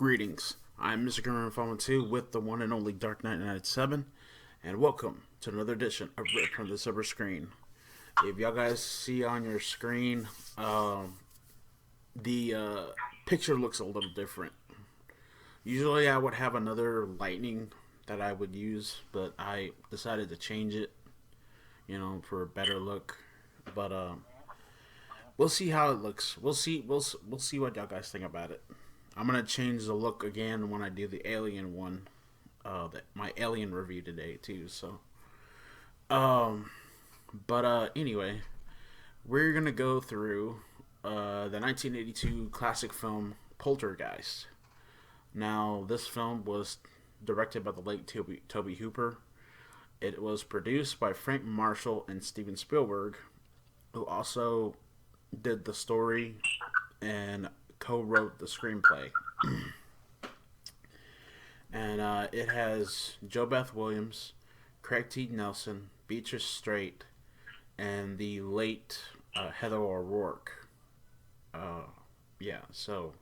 Greetings. I'm Mr. Grimreaper 2 with the one and only Dark Knight 97, and welcome to another edition of Rip from the Silverscreen. If y'all guys see on your screen, the picture looks a little different. Usually I would have another lightning that I would use, but I decided to change it, for a better look. But we'll see how it looks. We'll see what y'all guys think about it. I'm gonna change the look again when I do the alien one, my alien review today too. So, anyway, we're gonna go through the 1982 classic film Poltergeist. Now, this film was directed by the late Toby Hooper. It was produced by Frank Marshall and Steven Spielberg, who also did the story and co-wrote the screenplay. And it has JoBeth Williams, Craig T. Nelson, Beatrice Straight, and the late Heather O'Rourke. So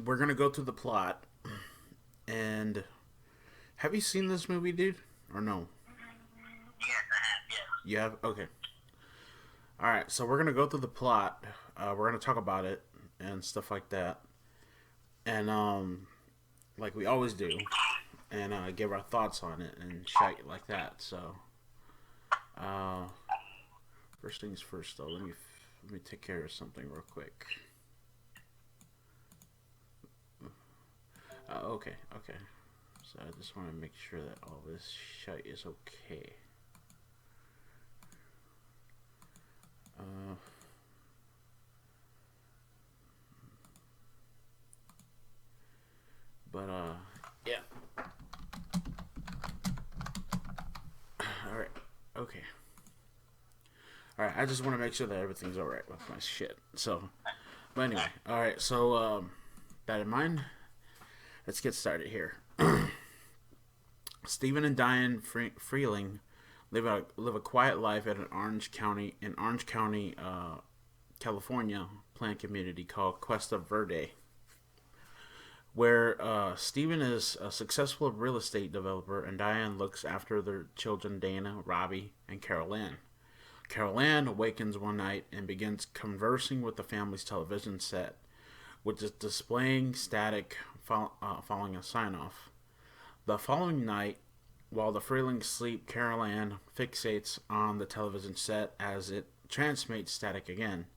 we're gonna go through the plot. And have you seen this movie, dude, or no? Yes, I have. Yes. You have? Okay. All right, so we're gonna go through the plot. We're gonna talk about it and stuff like that, and like we always do, and give our thoughts on it and shit like that. So, first things first, though. Let me take care of something real quick. Okay. So I just want to make sure that all this shit is okay. Yeah. Alright. Okay. Alright, I just want to make sure that everything's alright with my shit. So, but anyway. Alright, so, that in mind, let's get started here. Stephen and Diane Freeling live a quiet life at an Orange County, California planned community called Cuesta Verde, where Stephen is a successful real estate developer and Diane looks after their children Dana, Robbie, and Carol Ann. Carol Ann awakens one night and begins conversing with the family's television set, which is displaying static following a sign-off. The following night, while the Freelings sleep, Carol Ann fixates on the television set as it transmits static again.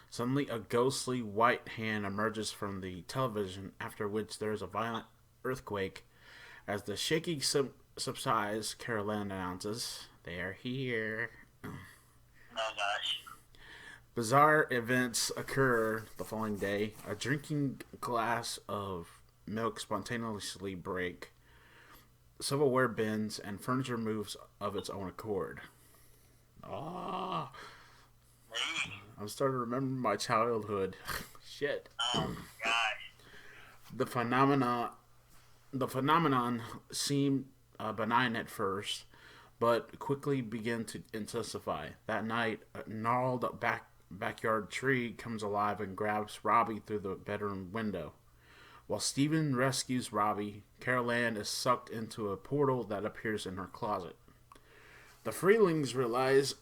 Suddenly, a ghostly white hand emerges from the television, after which there is a violent earthquake. As the shaking subsides, Carol Ann announces, "They're here." Oh gosh. Bizarre events occur the following day. A drinking glass of milk spontaneously break. Silverware bends and furniture moves of its own accord. I'm starting to remember my childhood. Shit. Oh gosh. The phenomenon seemed benign at first, but quickly began to intensify. That night, a gnarled backyard tree comes alive and grabs Robbie through the bedroom window. While Stephen rescues Robbie, Carol Ann is sucked into a portal that appears in her closet. The Freelings realize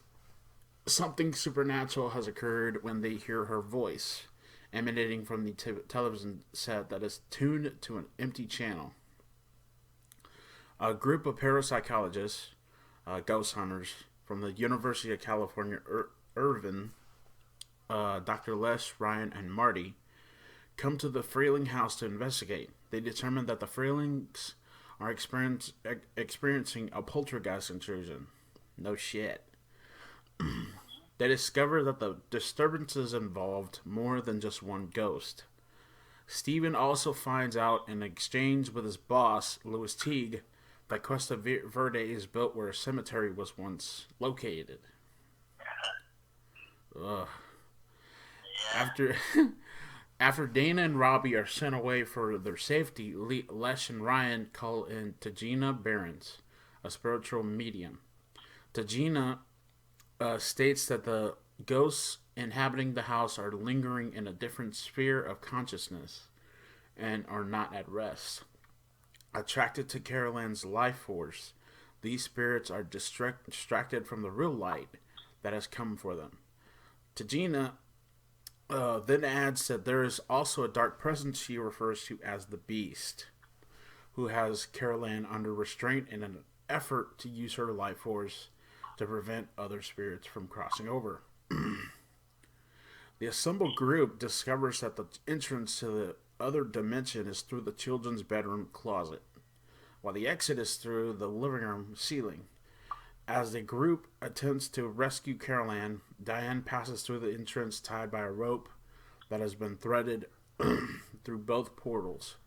something supernatural has occurred when they hear her voice, emanating from the television set that is tuned to an empty channel. A group of parapsychologists, ghost hunters, from the University of California, Irvine, Dr. Les, Ryan, and Marty, come to the Freeling house to investigate. They determine that the Freelings are experiencing a poltergeist intrusion. No shit. They discover that the disturbances involved more than just one ghost. Stephen also finds out in exchange with his boss, Louis Teague, that Cuesta Verde is built where a cemetery was once located. Ugh. After Dana and Robbie are sent away for their safety, Lesh and Ryan call in Tajina Behrens, a spiritual medium. Tajina states that the Ghosts inhabiting the house are lingering in a different sphere of consciousness and are not at rest. Attracted to Carol Ann's life force, these spirits are distracted from the real light that has come for them. Tajina then adds that there is also a dark presence she refers to as the Beast, who has Carol Ann under restraint in an effort to use her life force to prevent other spirits from crossing over. The assembled group discovers that the entrance to the other dimension is through the children's bedroom closet, while the exit is through the living room ceiling. As the group attempts to rescue Carol Ann, Diane passes through the entrance tied by a rope that has been threaded through both portals.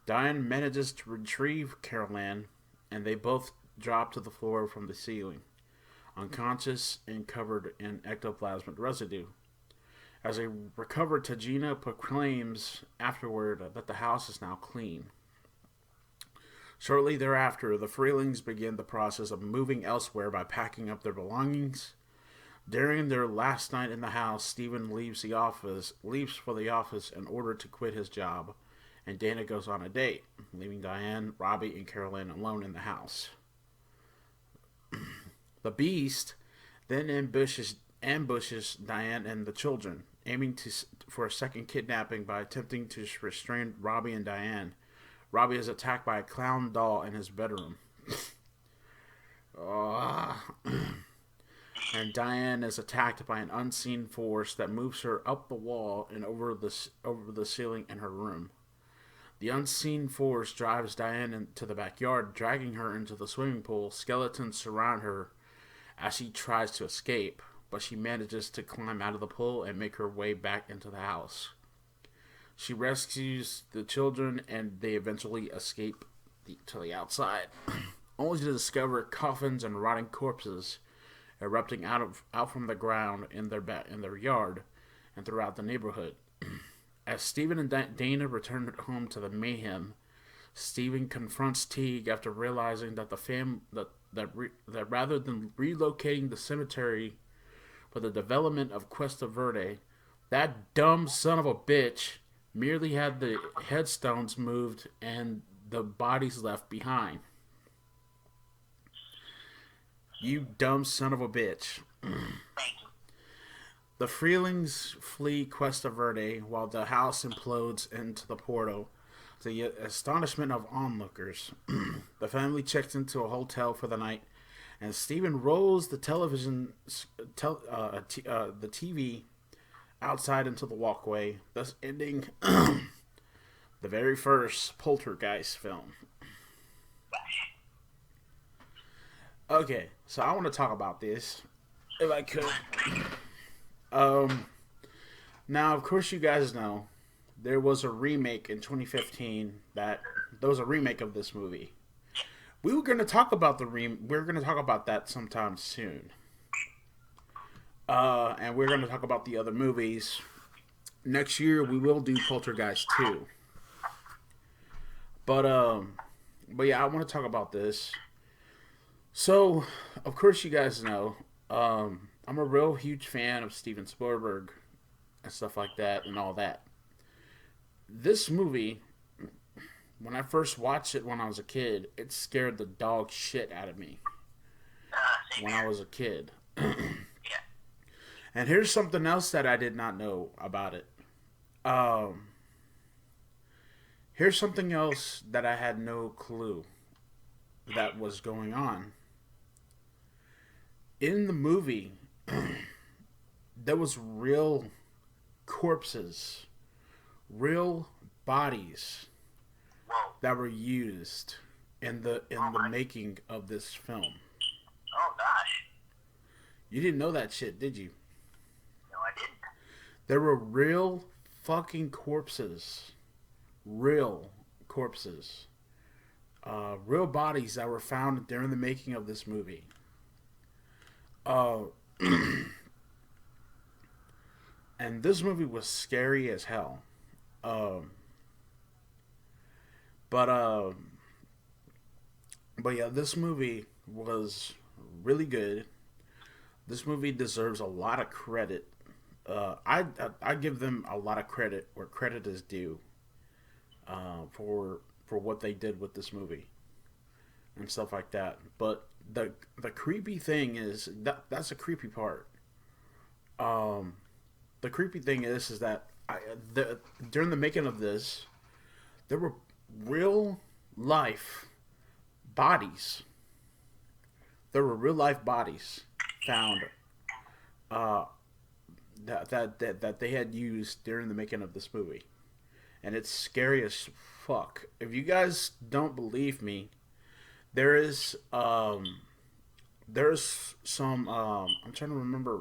Diane manages to retrieve Carol Ann, and they both drop to the floor from the ceiling, unconscious and covered in ectoplasmic residue. As they recover, Tajina proclaims afterward that the house is now clean. Shortly thereafter, the Freelings begin the process of moving elsewhere by packing up their belongings. During their last night in the house, Stephen leaves for the office in order to quit his job, and Dana goes on a date, leaving Diane, Robbie, and Carol Ann alone in the house. The Beast then ambushes Diane and the children, aiming for a second kidnapping by attempting to restrain Robbie and Diane. Robbie is attacked by a clown doll in his bedroom. And Diane is attacked by an unseen force that moves her up the wall and over the ceiling in her room. The unseen force drives Diane into the backyard, dragging her into the swimming pool. Skeletons surround her as she tries to escape, but she manages to climb out of the pool and make her way back into the house. She rescues the children, and they eventually escape to the outside, only to discover coffins and rotting corpses erupting out from the ground in their yard and throughout the neighborhood. As Stephen and Dana return home to the mayhem, Stephen confronts Teague after realizing that that rather than relocating the cemetery for the development of Cuesta Verde, that dumb son of a bitch merely had the headstones moved and the bodies left behind. You dumb son of a bitch. The Freelings flee Cuesta Verde while the house implodes into the portal, to the astonishment of onlookers. The family checks into a hotel for the night, and Stephen rolls the the TV outside into the walkway, thus ending the very first Poltergeist film. Okay, so I want to talk about this, if I could. Now, of course, you guys know there was a remake in 2015 there was a remake of this movie. We were going to talk about we're going to talk about that sometime soon. And we're going to talk about the other movies. Next year, we will do Poltergeist 2. But yeah, I want to talk about this. So, of course, you guys know, I'm a real huge fan of Steven Spielberg and stuff like that and all that. This movie, when I first watched it when I was a kid, it scared the dog shit out of me when I was a kid. And here's something else that I did not know about it. Here's something else that I had no clue that was going on. In the movie, there was real corpses, real bodies that were used in the making of this film. Oh gosh. You didn't know that shit, did you? No, I didn't. There were real fucking corpses. Real corpses. Real bodies that were found during the making of this movie. And this movie was scary as hell. But yeah, this movie was really good. This movie deserves a lot of credit. I give them a lot of credit where credit is due. For what they did with this movie and stuff like that. But the creepy thing is that's a creepy part. Um, the creepy thing is that during the making of this, there were real life bodies. There were real life bodies found uh, that they had used during the making of this movie, and it's scary as fuck. If you guys don't believe me, there is there's some I'm trying to remember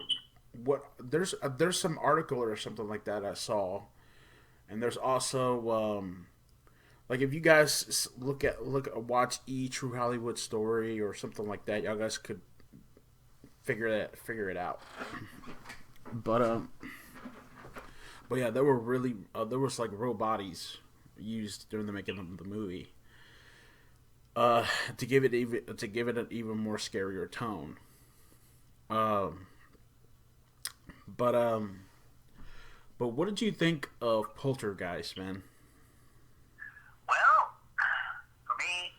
what there's some article or something like that I saw, and there's also like if you guys watch True Hollywood Story or something like that, y'all guys could figure it out. But but yeah, there were really there was like real bodies used during the making of the movie to give it an even more scarier tone. Um, but what did you think of Poltergeist, man? Well, for me,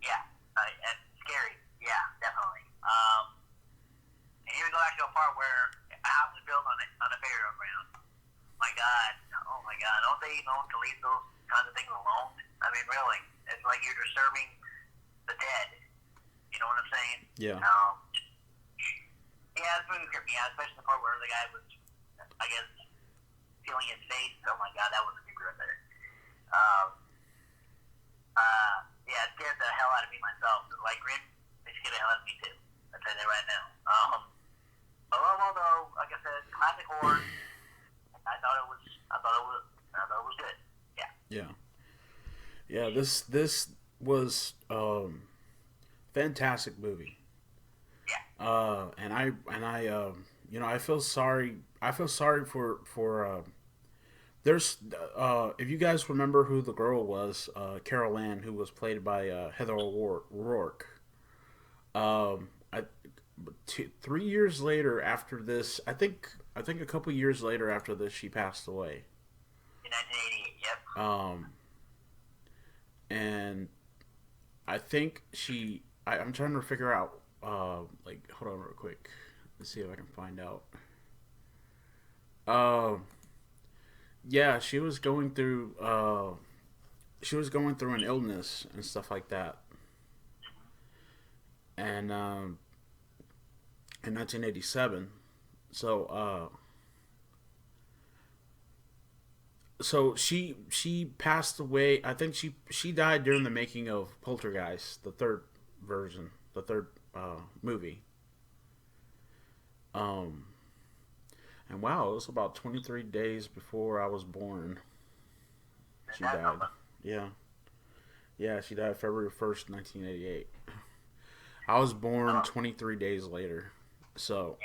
yeah, it's scary. Yeah, definitely. And even go back to a part where a house is built on a burial ground. My God, oh my God, don't they know to leave those kinds of things alone? I mean, really, it's like you're disturbing the dead. You know what I'm saying? Yeah. Yeah, it's really creeped me out, especially the part where the guy was, I guess, feeling his face. Oh my God, that was creepy right there. Um, yeah, it scared the hell out of me myself. Like Grim, they scared the hell out of me too. I'll tell you that right now. But although, like I said, classic horror. I thought it was good. Yeah. Yeah. Yeah. This was fantastic movie. Yeah. You know, I feel sorry. I feel sorry for there's if you guys remember who the girl was, Carol Ann, who was played by Heather O'Rourke. I 3 years later after this, I think a couple years later after this, she passed away. In 1988. Yep. And I think I'm trying to figure out. Like, hold on real quick. Let's see if I can find out. Yeah, she was going through. She was going through an illness and stuff like that. And in 1987, so so she passed away. I think she died during the making of Poltergeist, the third version, the third movie. Um, and wow, it was about 23 days before I was born. She died. Yeah, yeah, she died February 1st, 1988. I was born 23 days later. So,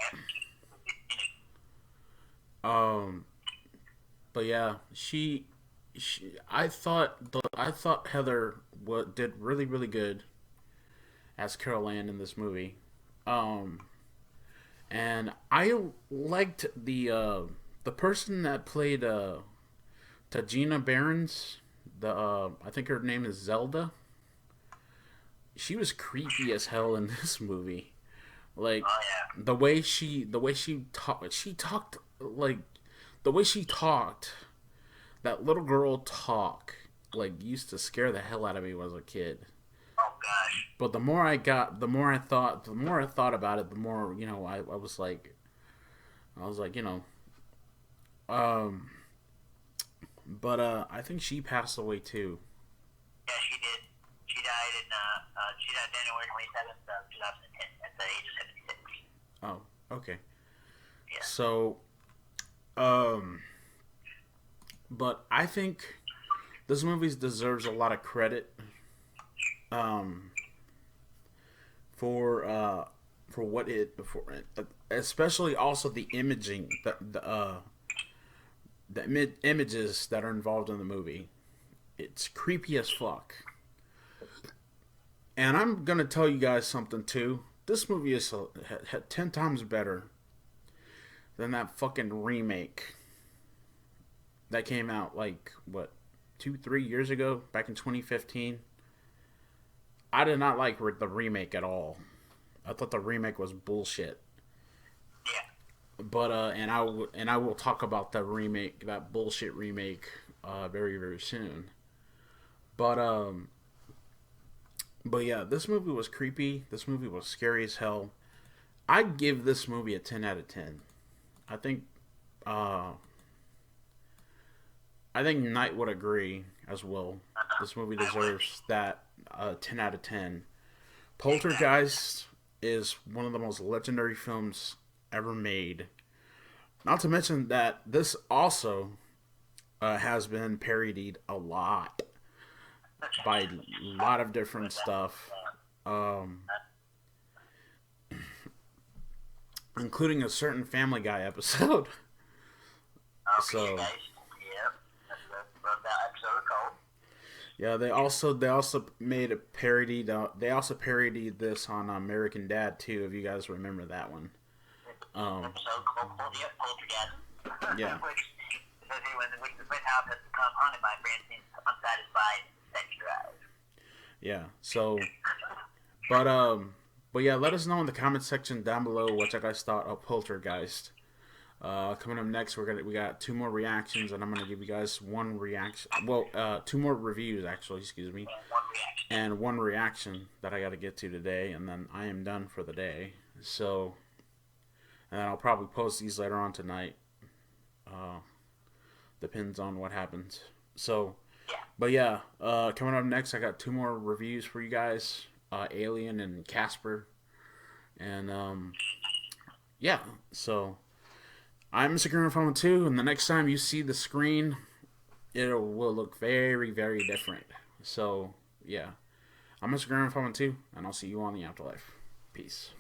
but yeah, I thought Heather did really good as Carol Ann in this movie. And I liked the person that played Tajina Barons. I think her name is Zelda. She was creepy as hell in this movie. Like the way she talked like the way she talked. That little girl talk like used to scare the hell out of me when I was a kid. Oh gosh. But the more I thought about it, the more I was like, you know, but I think she passed away too. Yeah, she did. She died January 27th of 2010 at the age of 76. Oh, okay. Yeah. So, but I think this movie deserves a lot of credit, for what especially also the imaging, images that are involved in the movie. It's creepy as fuck. And I'm gonna tell you guys something too. this movie is 10 times better than that fucking remake that came out like what 2-3 years ago, back in 2015. I did not like the remake at all. I thought the remake was bullshit. But and I will talk about that remake, that bullshit remake, very very soon. But yeah, this movie was creepy. This movie was scary as hell. I'd give this movie a 10 out of 10. I think uh, I think Knight would agree as well. This movie deserves that 10 out of 10. Poltergeist is one of the most legendary films ever made. Not to mention that this also has been parodied a lot by a lot of different stuff, um, including a certain Family Guy episode. So yeah, they also made a parody. They also parodied this on American Dad too. If you guys remember that one. Episode called Poltergeist. Yeah. Which the house has become haunted by Francine's unsatisfied sex drive. Yeah. So, but yeah, let us know in the comment section down below what you guys thought of Poltergeist. Coming up next, we got 2 more reactions, and I'm gonna give you guys 1 reaction. Well, 2 more reviews actually. Excuse me. And 1 reaction that I got to get to today, and then I am done for the day. So, and I'll probably post these later on tonight. Depends on what happens. So, but yeah, coming up next, I got 2 more reviews for you guys. Alien and Casper. And, yeah, so I'm Mr. Grimreaper 2, and the next time you see the screen, it will look very, very different. So, yeah, I'm Mr. Grimreaper 2, and I'll see you on the afterlife. Peace.